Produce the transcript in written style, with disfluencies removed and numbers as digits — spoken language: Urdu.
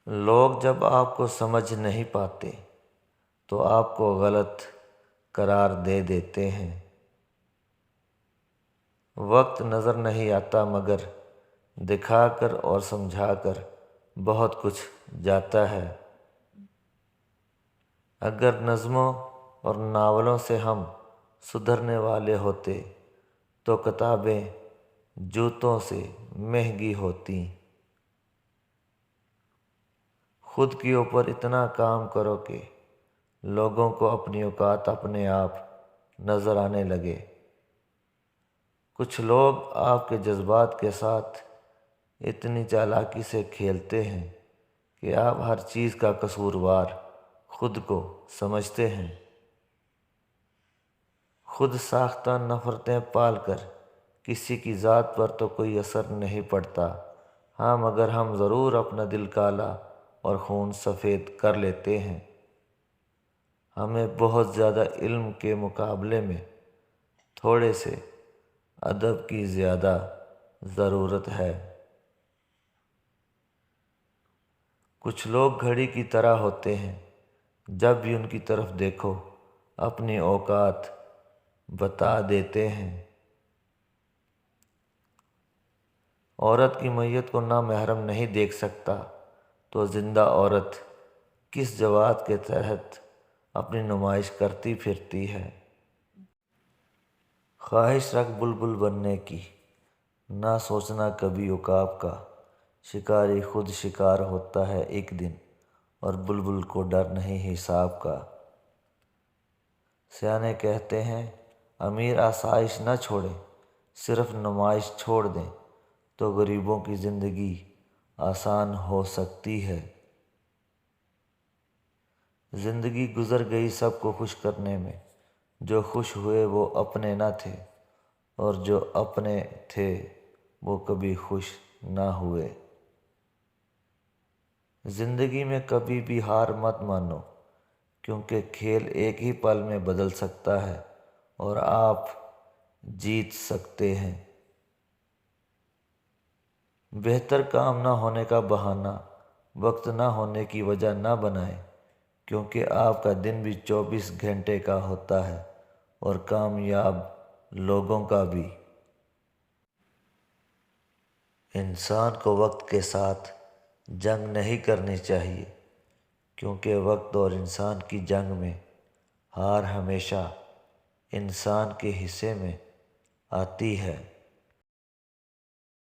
لوگ جب آپ کو سمجھ نہیں پاتے تو آپ کو غلط قرار دے دیتے ہیں۔ وقت نظر نہیں آتا مگر دکھا کر اور سمجھا کر بہت کچھ جاتا ہے۔ اگر نظموں اور ناولوں سے ہم سدھرنے والے ہوتے تو کتابیں جوتوں سے مہنگی ہوتیں۔ خود کے اوپر اتنا کام کرو کہ لوگوں کو اپنی اوقات اپنے آپ نظر آنے لگے۔ کچھ لوگ آپ کے جذبات کے ساتھ اتنی چالاکی سے کھیلتے ہیں کہ آپ ہر چیز کا قصوروار خود کو سمجھتے ہیں۔ خود ساختہ نفرتیں پال کر کسی کی ذات پر تو کوئی اثر نہیں پڑتا، ہاں مگر ہم ضرور اپنا دل کالا اور خون سفید کر لیتے ہیں۔ ہمیں بہت زیادہ علم کے مقابلے میں تھوڑے سے ادب کی زیادہ ضرورت ہے۔ کچھ لوگ گھڑی کی طرح ہوتے ہیں، جب بھی ان کی طرف دیکھو اپنی اوقات بتا دیتے ہیں۔ عورت کی میت کو نامحرم نہیں دیکھ سکتا تو زندہ عورت کس جواز کے تحت اپنی نمائش کرتی پھرتی ہے؟ خواہش رکھ بلبل بننے کی، نہ سوچنا کبھی عقاب کا، شکاری خود شکار ہوتا ہے ایک دن اور بلبل کو ڈر نہیں حساب کا۔ سیانے کہتے ہیں امیر آسائش نہ چھوڑیں، صرف نمائش چھوڑ دیں تو غریبوں کی زندگی آسان ہو سکتی ہے۔ زندگی گزر گئی سب کو خوش کرنے میں، جو خوش ہوئے وہ اپنے نہ تھے اور جو اپنے تھے وہ کبھی خوش نہ ہوئے۔ زندگی میں کبھی بھی ہار مت مانو، کیونکہ کھیل ایک ہی پل میں بدل سکتا ہے اور آپ جیت سکتے ہیں۔ بہتر کام نہ ہونے کا بہانہ وقت نہ ہونے کی وجہ نہ بنائیں، کیونکہ آپ کا دن بھی 24 گھنٹے کا ہوتا ہے اور کامیاب لوگوں کا بھی۔ انسان کو وقت کے ساتھ جنگ نہیں کرنی چاہیے، کیونکہ وقت اور انسان کی جنگ میں ہار ہمیشہ انسان کے حصے میں آتی ہے۔